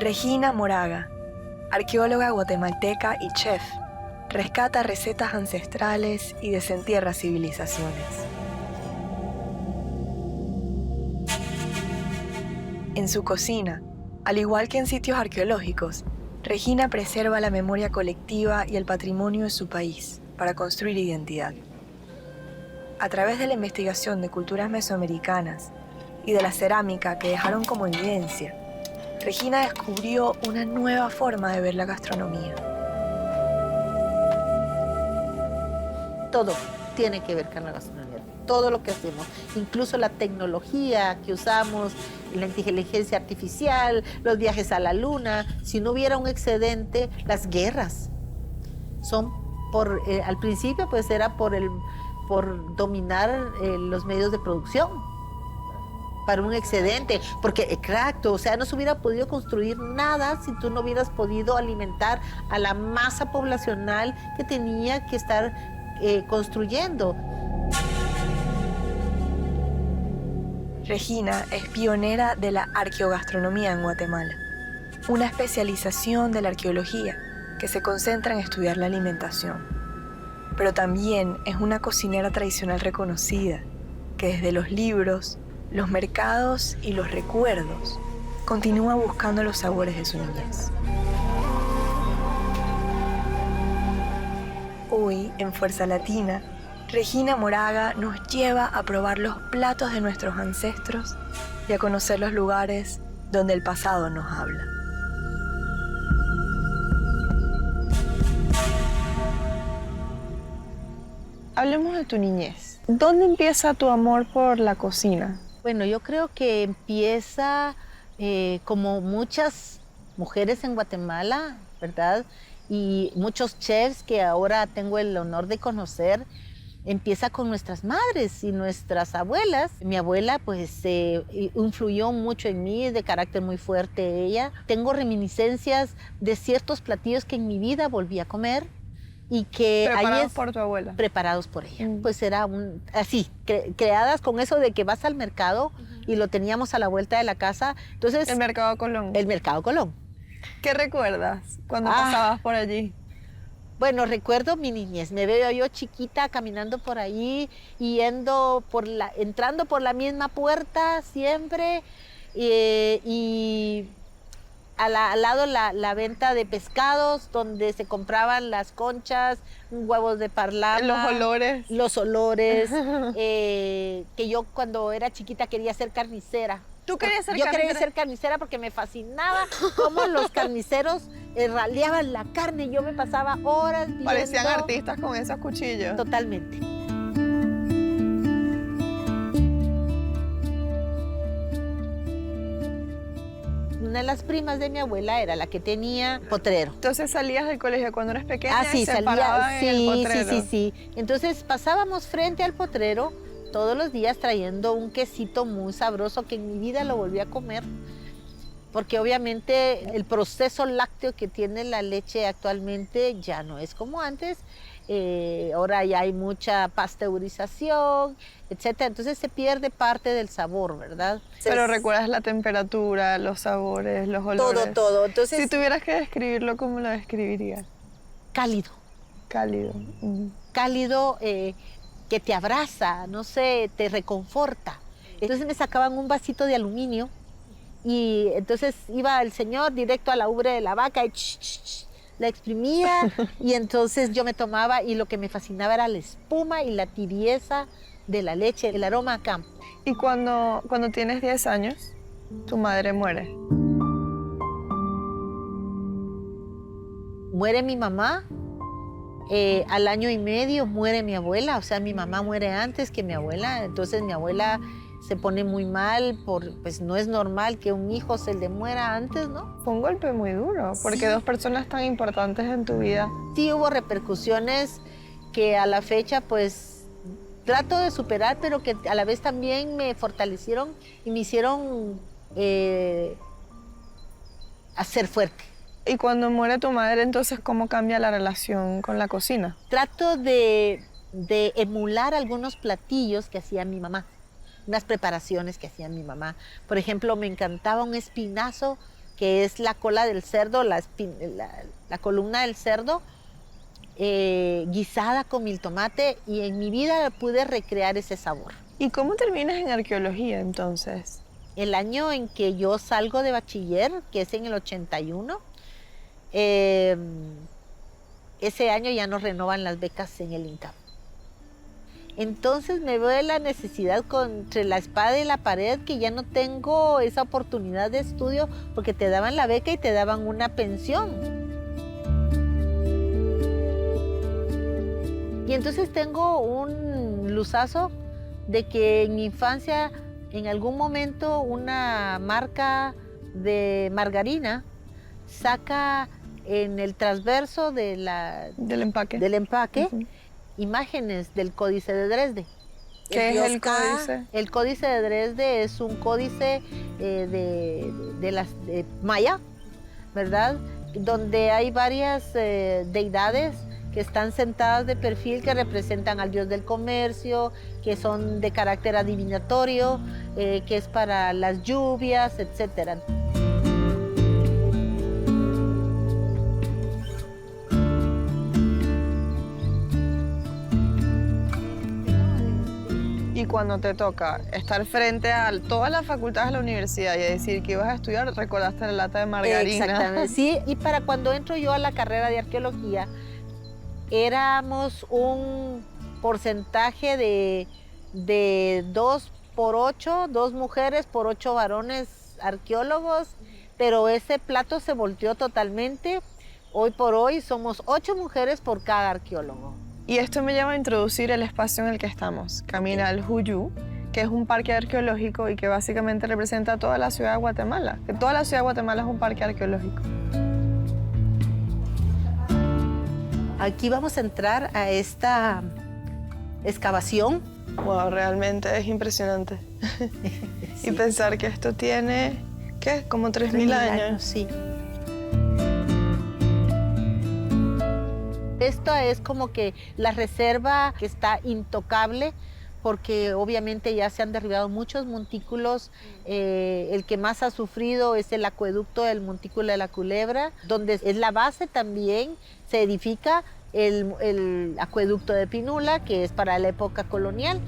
Regina Moraga, arqueóloga guatemalteca y chef, rescata recetas ancestrales y desentierra civilizaciones. En su cocina, al igual que en sitios arqueológicos, Regina preserva la memoria colectiva y el patrimonio de su país para construir identidad. A través de la investigación de culturas mesoamericanas y de la cerámica que dejaron como evidencia, Regina descubrió una nueva forma de ver la gastronomía. Todo tiene que ver con la gastronomía, todo lo que hacemos, incluso la tecnología que usamos, la inteligencia artificial, los viajes a la luna. Si no hubiera un excedente, las guerras son al principio pues era por dominar los medios de producción, para un excedente, porque exacto, o sea, no se hubiera podido construir nada si tú no hubieras podido alimentar a la masa poblacional que tenía que estar construyendo. Regina es pionera de la arqueogastronomía en Guatemala, una especialización de la arqueología que se concentra en estudiar la alimentación. Pero también es una cocinera tradicional reconocida que desde los libros, los mercados y los recuerdos continúa buscando los sabores de su niñez. Hoy, en Fuerza Latina, Regina Moraga nos lleva a probar los platos de nuestros ancestros y a conocer los lugares donde el pasado nos habla. Hablemos de tu niñez. ¿Dónde empieza tu amor por la cocina? Bueno, yo creo que empieza como muchas mujeres en Guatemala, ¿verdad? Y muchos chefs que ahora tengo el honor de conocer, empieza con nuestras madres y nuestras abuelas. Mi abuela pues influyó mucho en mí, de carácter muy fuerte ella. Tengo reminiscencias de ciertos platillos que en mi vida volví a comer y que preparados por tu abuela. Preparados por ella. Pues era así, creadas con eso de que vas al mercado y lo teníamos a la vuelta de la casa. Entonces, El Mercado Colón. El Mercado Colón. ¿Qué recuerdas cuando pasabas por allí? Bueno, recuerdo mi niñez. Me veo yo chiquita caminando por ahí, entrando por la misma puerta siempre, y al lado la venta de pescados, donde se compraban las conchas, huevos de parlada. Los olores. Los olores. Que yo cuando era chiquita quería ser carnicera. ¿Tú querías ser carnicera? Yo quería ser carnicera porque me fascinaba cómo los carniceros raleaban la carne. Yo me pasaba horas viendo. Parecían artistas con esos cuchillos. Totalmente. Una de las primas de mi abuela era la que tenía potrero. Entonces salías del colegio cuando eras pequeña sí, y se paraban en el potrero. Sí. Entonces pasábamos frente al potrero todos los días trayendo un quesito muy sabroso que en mi vida lo volví a comer, porque obviamente el proceso lácteo que tiene la leche actualmente ya no es como antes. Ahora ya hay mucha pasteurización, etcétera, entonces se pierde parte del sabor, ¿verdad? Pero recuerdas la temperatura, los sabores, los olores. Todo. Entonces, si tuvieras que describirlo, ¿cómo lo describirías? Cálido. Cálido. Cálido, que te abraza, no sé, te reconforta. Entonces me sacaban un vasito de aluminio y entonces iba el señor directo a la ubre de la vaca y la exprimía y entonces yo me tomaba, y lo que me fascinaba era la espuma y la tibieza de la leche, el aroma a campo. Y cuando tienes 10 años, tu madre muere. Muere mi mamá. Al año y medio muere mi abuela, o sea, mi mamá muere antes que mi abuela, entonces mi abuela se pone muy mal, pues no es normal que un hijo se le muera antes, ¿no? Fue un golpe muy duro, porque dos personas tan importantes en tu vida. Sí, hubo repercusiones que a la fecha pues trato de superar, pero que a la vez también me fortalecieron y me hicieron hacer fuerte. Y cuando muere tu madre, entonces, ¿cómo cambia la relación con la cocina? Trato de emular algunos platillos que hacía mi mamá, unas preparaciones que hacía mi mamá. Por ejemplo, me encantaba un espinazo que es la cola del cerdo, la columna del cerdo, guisada con mil tomate, y en mi vida pude recrear ese sabor. ¿Y cómo terminas en arqueología entonces? El año en que yo salgo de bachiller, que es en el 81, ese año ya nos renovan las becas en el INCAP. Entonces me veo en la necesidad entre la espada y la pared, que ya no tengo esa oportunidad de estudio porque te daban la beca y te daban una pensión. Y entonces tengo un luzazo de que en mi infancia, en algún momento, una marca de margarina saca en el transverso del empaque Uh-huh. imágenes del Códice de Dresde. ¿Qué es el códice? El Códice de Dresde es un códice de maya, ¿verdad? Donde hay varias deidades que están sentadas de perfil, que representan al dios del comercio, que son de carácter adivinatorio, que es para las lluvias, etcétera. Y cuando te toca estar frente a todas las facultades de la universidad y decir que ibas a estudiar, recordaste la lata de margarina. Exactamente, sí. Y para cuando entro yo a la carrera de arqueología, éramos un porcentaje de 2 por 8, 2 mujeres por 8 varones arqueólogos, pero ese plato se volteó totalmente. Hoy por hoy somos 8 mujeres por cada arqueólogo. Y esto me lleva a introducir el espacio en el que estamos, Caminal Juyú, que es un parque arqueológico y que básicamente representa toda la ciudad de Guatemala. Que toda la ciudad de Guatemala es un parque arqueológico. Aquí vamos a entrar a esta excavación. Wow, realmente es impresionante. Sí. Y pensar que esto tiene, ¿qué? Como 3.000 años. Sí. Esto es como que la reserva que está intocable, porque obviamente ya se han derribado muchos montículos. El que más ha sufrido es el acueducto del Montículo de la Culebra, donde es la base también, se edifica el acueducto de Pinula, que es para la época colonial.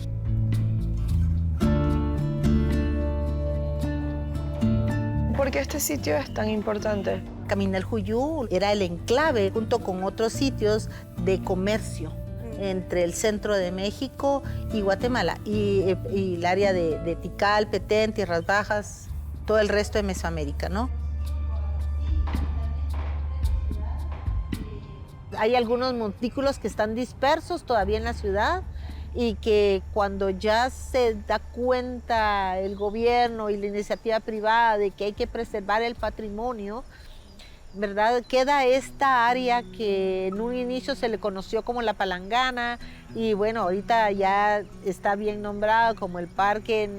¿Por qué este sitio es tan importante? Caminal Juyú era el enclave junto con otros sitios de comercio entre el centro de México y Guatemala, y el área de Tikal, Petén, Tierras Bajas, todo el resto de Mesoamérica, ¿no? Hay algunos montículos que están dispersos todavía en la ciudad, y que cuando ya se da cuenta el gobierno y la iniciativa privada de que hay que preservar el patrimonio, ¿verdad? Queda esta área que en un inicio se le conoció como la Palangana, y bueno, ahorita ya está bien nombrado como el Parque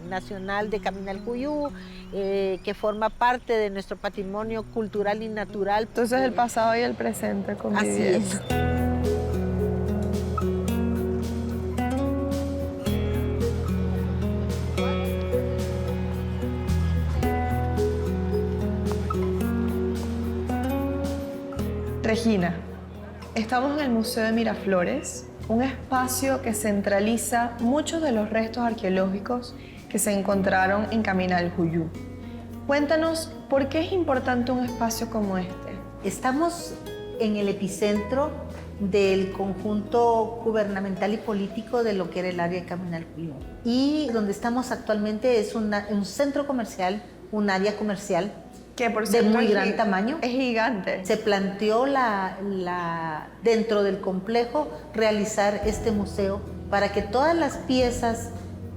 Nacional de Caminal Juyú, que forma parte de nuestro patrimonio cultural y natural. Entonces el pasado y el presente conviviendo. Así es. Regina, estamos en el Museo de Miraflores, un espacio que centraliza muchos de los restos arqueológicos que se encontraron en Caminal Juyú. Cuéntanos, ¿por qué es importante un espacio como este? Estamos en el epicentro del conjunto gubernamental y político de lo que era el área de Caminal Juyú. Y donde estamos actualmente es un centro comercial, un área comercial, Que por de cierto muy gran tamaño. Es gigante. Se planteó dentro del complejo realizar este museo para que todas las piezas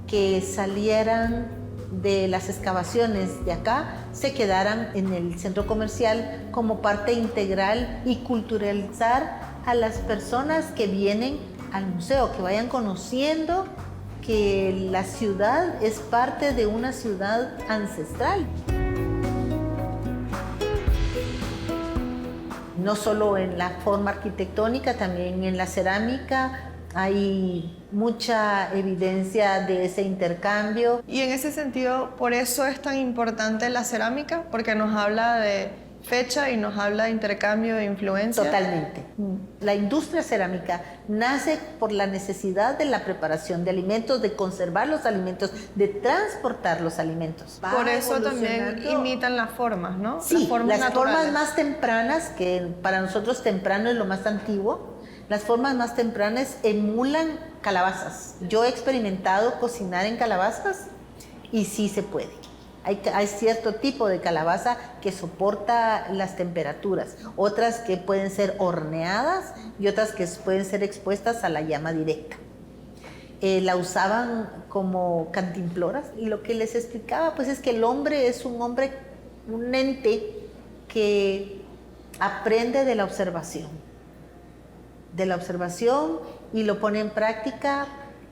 que salieran de las excavaciones de acá se quedaran en el centro comercial como parte integral, y culturalizar a las personas que vienen al museo, que vayan conociendo que la ciudad es parte de una ciudad ancestral. No solo en la forma arquitectónica, también en la cerámica, Hay mucha evidencia de ese intercambio. Y en ese sentido, por eso es tan importante la cerámica, porque nos habla de fecha y nos habla de intercambio de influencia. Totalmente. La industria cerámica nace por la necesidad de la preparación de alimentos, de conservar los alimentos, de transportar los alimentos. Por eso también imitan las formas, ¿no? Sí, las formas naturales. más tempranas, que para nosotros temprano es lo más antiguo, las formas más tempranas emulan calabazas. Yo he experimentado cocinar en calabazas y sí se puede. Hay cierto tipo de calabaza que soporta las temperaturas, otras que pueden ser horneadas y otras que pueden ser expuestas a la llama directa. La usaban como cantimploras y lo que les explicaba pues es que el hombre es un ente que aprende de la observación y lo pone en práctica.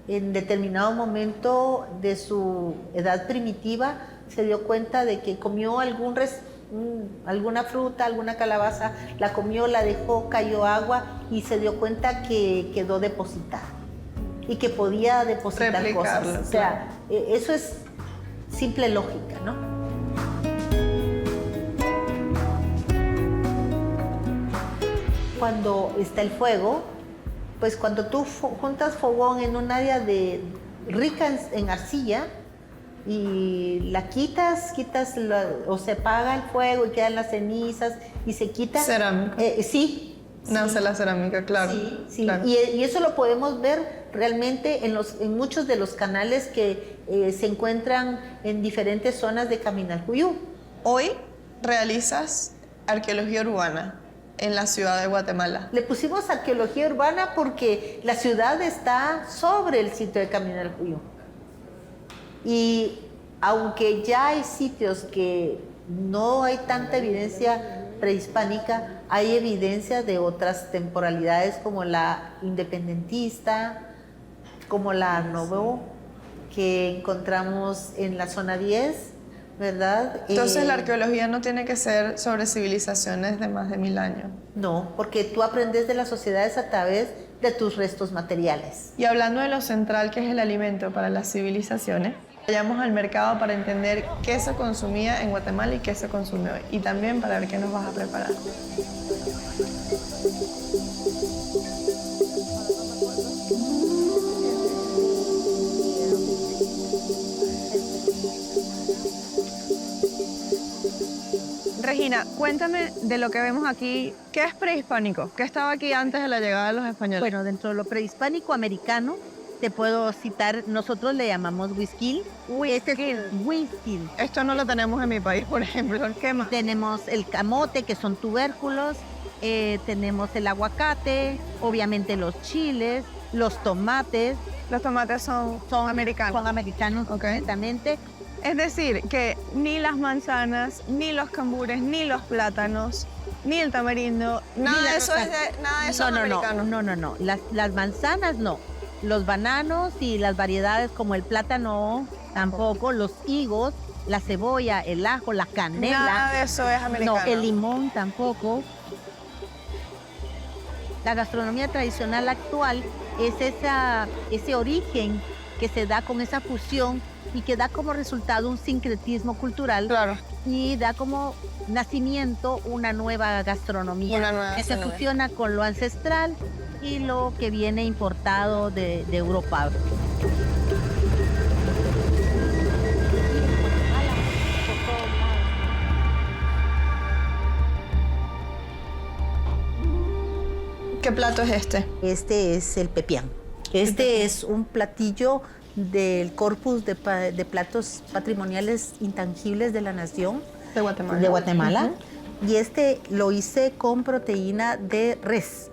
En determinado momento de su edad primitiva se dio cuenta de que comió alguna fruta, alguna calabaza, la comió, la dejó, cayó agua y se dio cuenta que quedó depositada y que podía depositar cosas. O sea, eso es simple lógica, ¿no? Cuando está el fuego, pues cuando tú juntas fogón en un área rica en arcilla y la quitas o se apaga el fuego y quedan las cenizas y se quita. Cerámica. Sí. Nace la cerámica, claro. Sí. Claro. Y eso lo podemos ver realmente en muchos de los canales que se encuentran en diferentes zonas de Caminalcuyú. Hoy realizas arqueología urbana en la ciudad de Guatemala. Le pusimos arqueología urbana porque la ciudad está sobre el sitio de Caminalcuyú. Y aunque ya hay sitios que no hay tanta evidencia prehispánica, hay evidencia de otras temporalidades como la independentista, como la Art Nouveau, que encontramos en la zona 10, ¿verdad? Entonces la arqueología no tiene que ser sobre civilizaciones de más de 1000 años. No, porque tú aprendes de las sociedades a través de tus restos materiales. Y hablando de lo central que es el alimento para las civilizaciones, vayamos al mercado para entender qué se consumía en Guatemala y qué se consume hoy. Y también para ver qué nos vas a preparar. Regina, cuéntame de lo que vemos aquí. ¿Qué es prehispánico? ¿Qué estaba aquí antes de la llegada de los españoles? Bueno, dentro de lo prehispánico americano, te puedo citar, nosotros le llamamos whisky. Whisky. Esto no lo tenemos en mi país, por ejemplo. ¿Qué más? Tenemos el camote, que son tubérculos, tenemos el aguacate, obviamente los chiles, los tomates. Los tomates son americanos. Son americanos, completamente. Es decir, que ni las manzanas, ni los cambures, ni los plátanos, ni el tamarindo, nada de eso es americano. No. Las manzanas no. Los bananos y las variedades como el plátano tampoco, los higos, la cebolla, el ajo, la canela. Nada de eso es americano. No, el limón tampoco. La gastronomía tradicional actual es ese origen que se da con esa fusión y que da como resultado un sincretismo cultural. Claro. Y da como nacimiento una nueva gastronomía. Una nueva que se gastronomía. fusiona con lo ancestral y lo que viene importado de Europa. ¿Qué plato es este? Este es el pepián. Este es un platillo del corpus de platos patrimoniales intangibles de la nación De Guatemala. de Guatemala. Y este lo hice con proteína de res.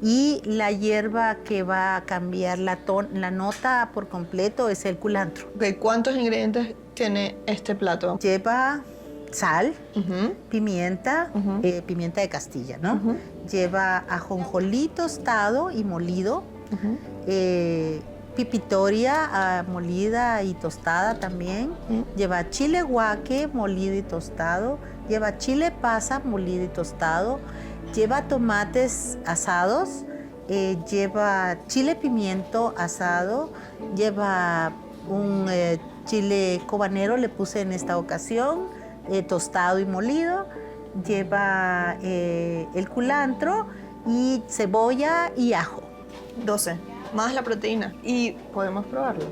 Y la hierba que va a cambiar la nota por completo es el culantro. Okay, ¿cuántos ingredientes tiene este plato? Lleva sal, pimienta, pimienta de Castilla, ¿no? Lleva ajonjolí tostado y molido, pipitoria molida y tostada también, lleva chile guaque molido y tostado, lleva chile pasa molido y tostado, lleva tomates asados lleva chile pimiento asado, lleva un chile cobanero, le puse en esta ocasión, tostado y molido, lleva el culantro y cebolla y ajo. 12, más la proteína. ¿Y podemos probarlo?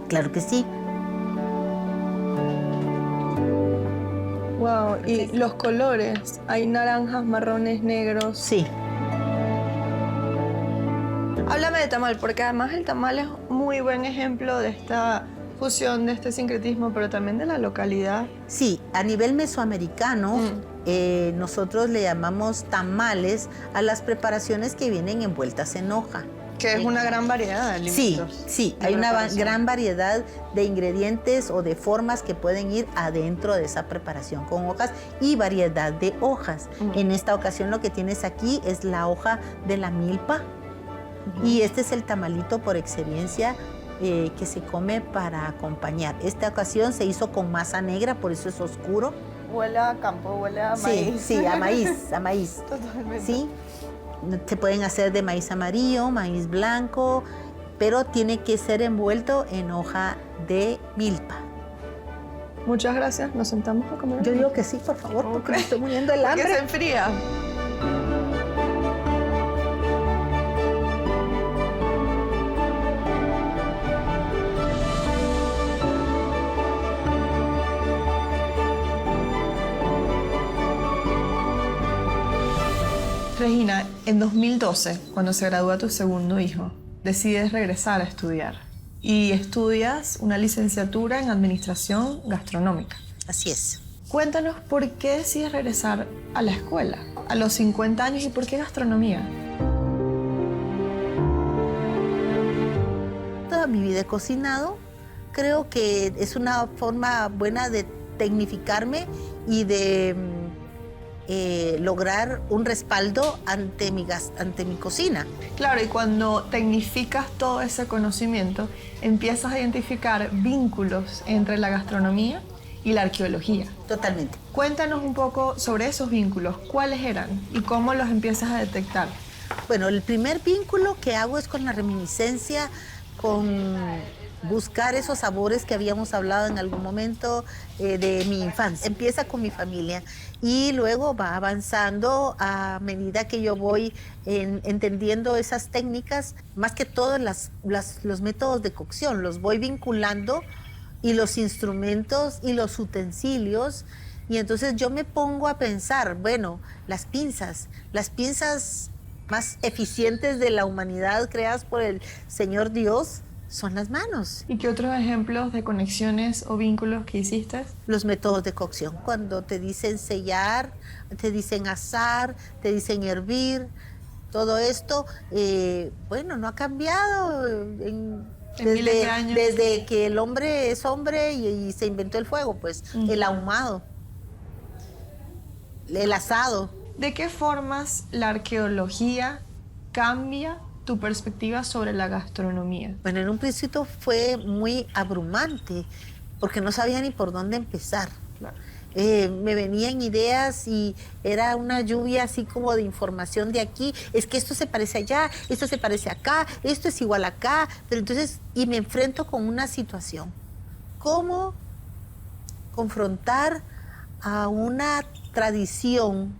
Claro que sí. Wow, y los colores, hay naranjas, marrones, negros. Sí. Háblame de tamal, porque además el tamal es muy buen ejemplo de esta fusión, de este sincretismo, pero también de la localidad. Sí, a nivel mesoamericano, nosotros le llamamos tamales a las preparaciones que vienen envueltas en hoja. Que es una gran variedad de Sí, alimentos. sí, de hay una preparación. gran variedad de ingredientes o de formas que pueden ir adentro de esa preparación con hojas y variedad de hojas. En esta ocasión lo que tienes aquí es la hoja de la milpa y este es el tamalito por excelencia que se come para acompañar. Esta ocasión se hizo con masa negra, por eso es oscuro. Huele a campo, huele a Sí, maíz. sí, a maíz, a maíz. Totalmente. Sí, se pueden hacer de maíz amarillo, maíz blanco, pero tiene que ser envuelto en hoja de milpa. Muchas gracias, nos sentamos a comer. Yo digo que sí, por favor, porque me estoy muriendo el Que hambre. se enfría. Regina, en 2012, cuando se gradúa tu segundo hijo, decides regresar a estudiar y estudias una licenciatura en Administración Gastronómica. Así es. Cuéntanos por qué decides regresar a la escuela a los 50 años y por qué gastronomía. Toda mi vida he cocinado. Creo que es una forma buena de tecnificarme y de lograr un respaldo ante mi cocina. Claro, y cuando tecnificas todo ese conocimiento, empiezas a identificar vínculos entre la gastronomía y la arqueología. Totalmente. Cuéntanos un poco sobre esos vínculos, cuáles eran y cómo los empiezas a detectar. Bueno, el primer vínculo que hago es con la reminiscencia, con buscar esos sabores que habíamos hablado en algún momento de mi infancia. Empieza con mi familia y luego va avanzando a medida que yo voy entendiendo esas técnicas, más que todo los métodos de cocción, los voy vinculando y los instrumentos y los utensilios. Y entonces yo me pongo a pensar, bueno, las pinzas más eficientes de la humanidad creadas por el Señor Dios son las manos. ¿Y qué otros ejemplos de conexiones o vínculos que hiciste? Los métodos de cocción, cuando te dicen sellar, te dicen asar, te dicen hervir, todo esto, bueno, no ha cambiado miles de años. desde que el hombre es hombre y se inventó el fuego, pues el ahumado, el asado. ¿De qué formas la arqueología cambia tu perspectiva sobre la gastronomía? Bueno, en un principio fue muy abrumante porque no sabía ni por dónde empezar. Claro. Me venían ideas y era una lluvia así como de información de aquí. Es que esto se parece allá, esto se parece acá, esto es igual acá. Pero entonces, y me enfrento con una situación. ¿Cómo confrontar a una tradición,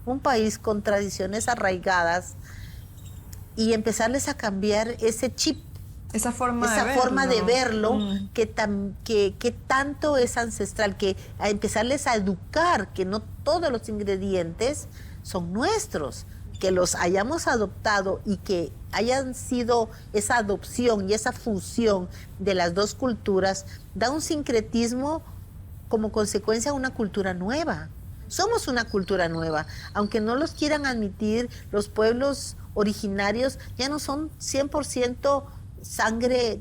un país con tradiciones arraigadas, y empezarles a cambiar ese chip, Esa forma de verlo que tanto es ancestral, que a empezarles a educar que no todos los ingredientes son nuestros, que los hayamos adoptado y que hayan sido esa adopción y esa fusión de las dos culturas, da un sincretismo como consecuencia de una cultura nueva. Somos una cultura nueva, aunque no los quieran admitir, los pueblos originarios ya no son 100% sangre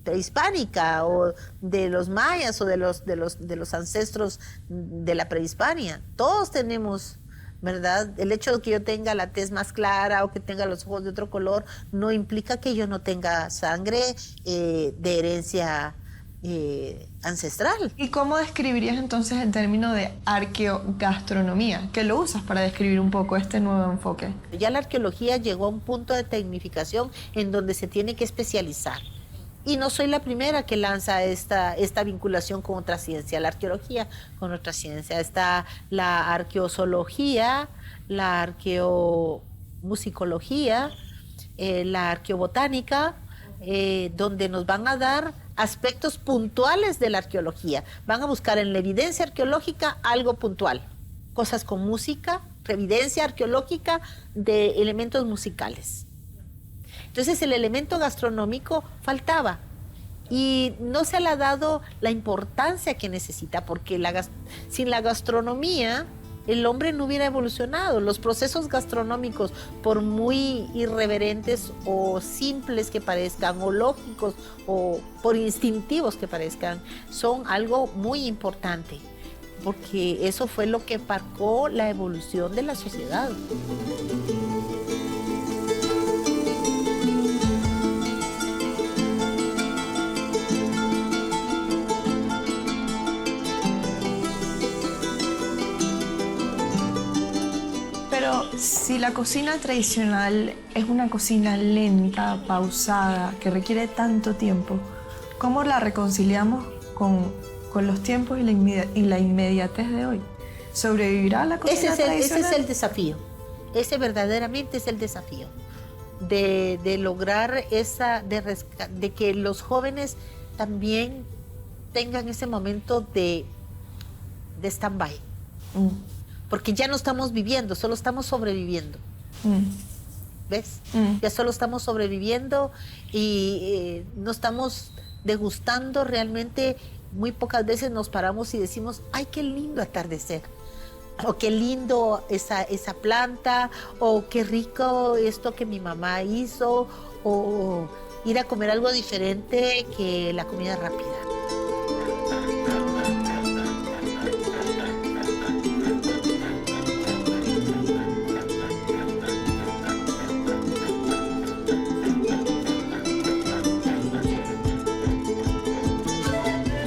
prehispánica o de los mayas o de los ancestros de la prehispania. Todos tenemos, ¿verdad? El hecho de que yo tenga la tez más clara o que tenga los ojos de otro color no implica que yo no tenga sangre de herencia ancestral. ¿Y cómo describirías entonces el término de arqueogastronomía? Que lo usas para describir un poco este nuevo enfoque. Ya la arqueología llegó a un punto de tecnificación en donde se tiene que especializar. Y no soy la primera que lanza esta vinculación con otra ciencia, la arqueología con otra ciencia. Está la arqueozoología, la arqueomusicología, la arqueobotánica, donde nos van a dar aspectos puntuales de la arqueología. Van a buscar en la evidencia arqueológica algo puntual. Cosas con música, evidencia arqueológica de elementos musicales. Entonces el elemento gastronómico faltaba y no se le ha dado la importancia que necesita, porque sin la gastronomía el hombre no hubiera evolucionado. Los procesos gastronómicos, por muy irreverentes o simples que parezcan, o lógicos o por instintivos que parezcan, son algo muy importante, porque eso fue lo que marcó la evolución de la sociedad. Pero si la cocina tradicional es una cocina lenta, pausada, que requiere tanto tiempo, ¿cómo la reconciliamos con los tiempos y la inmediatez de hoy? ¿Sobrevivirá la cocina tradicional? Ese es el desafío. Ese verdaderamente es el desafío. De lograr de que los jóvenes también tengan ese momento de stand-by. Porque ya no estamos viviendo, solo estamos sobreviviendo. ¿Ves? Ya solo estamos sobreviviendo y no estamos degustando realmente. Muy pocas veces nos paramos y decimos, ¡ay, qué lindo atardecer! O qué lindo esa planta, o qué rico esto que mi mamá hizo, o ir a comer algo diferente que la comida rápida.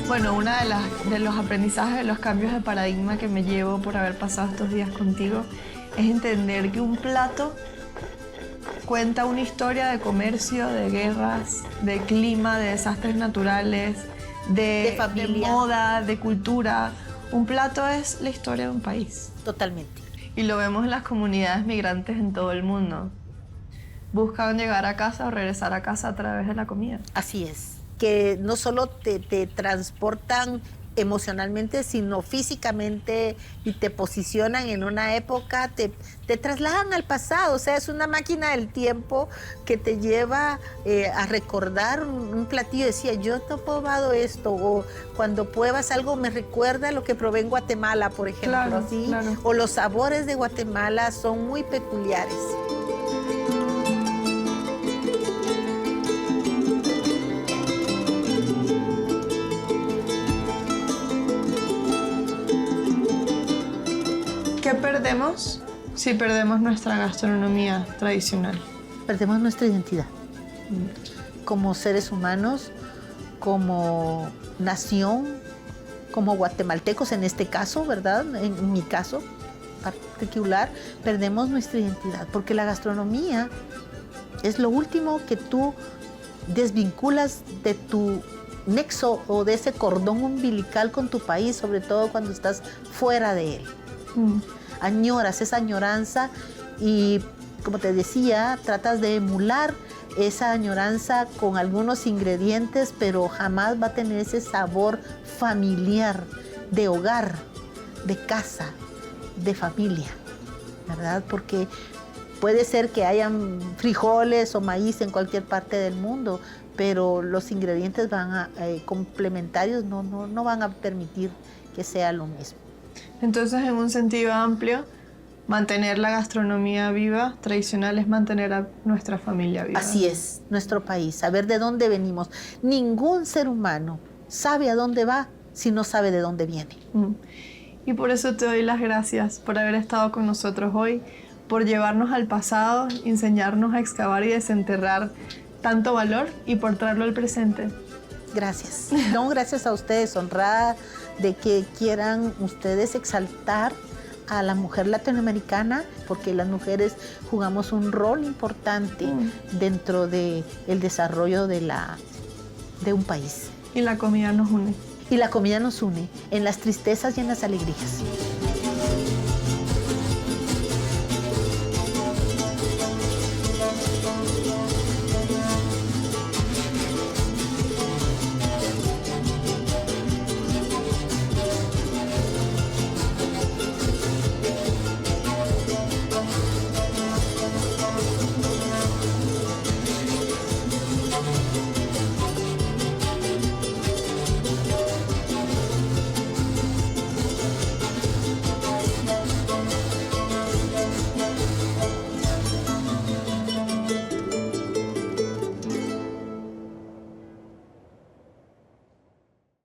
Bueno, uno de los aprendizajes, de los cambios de paradigma que me llevo por haber pasado estos días contigo es entender que un plato cuenta una historia de comercio, de guerras, de clima, de desastres naturales, de moda, de cultura. Un plato es la historia de un país. Totalmente. Y lo vemos en las comunidades migrantes en todo el mundo. Buscan llegar a casa o regresar a casa a través de la comida. Así es. Que no solo te transportan emocionalmente, sino físicamente, y te posicionan en una época, te trasladan al pasado. O sea, es una máquina del tiempo que te lleva a recordar un platillo. Decía, yo no he probado esto, o cuando pruebas algo me recuerda lo que probé en Guatemala, por ejemplo. Claro, ¿sí? claro. O los sabores de Guatemala son muy peculiares. ¿Qué perdemos si perdemos nuestra gastronomía tradicional? Perdemos nuestra identidad. Como seres humanos, como nación, como guatemaltecos en este caso, ¿verdad? En mi caso particular, perdemos nuestra identidad, porque la gastronomía es lo último que tú desvinculas de tu nexo o de ese cordón umbilical con tu país, sobre todo cuando estás fuera de él. Añoras esa añoranza y, como te decía, tratas de emular esa añoranza con algunos ingredientes, pero jamás va a tener ese sabor familiar, de hogar, de casa, de familia, ¿verdad? Porque puede ser que hayan frijoles o maíz en cualquier parte del mundo, pero los ingredientes complementarios no van a permitir que sea lo mismo. Entonces, en un sentido amplio, mantener la gastronomía viva, tradicional, es mantener a nuestra familia viva. Así es, nuestro país, saber de dónde venimos. Ningún ser humano sabe a dónde va si no sabe de dónde viene. Y por eso te doy las gracias por haber estado con nosotros hoy, por llevarnos al pasado, enseñarnos a excavar y desenterrar tanto valor y por traerlo al presente. Gracias. No, gracias a ustedes, honrada de que quieran ustedes exaltar a la mujer latinoamericana, porque las mujeres jugamos un rol importante dentro del desarrollo de un país. Y la comida nos une. Y la comida nos une en las tristezas y en las alegrías.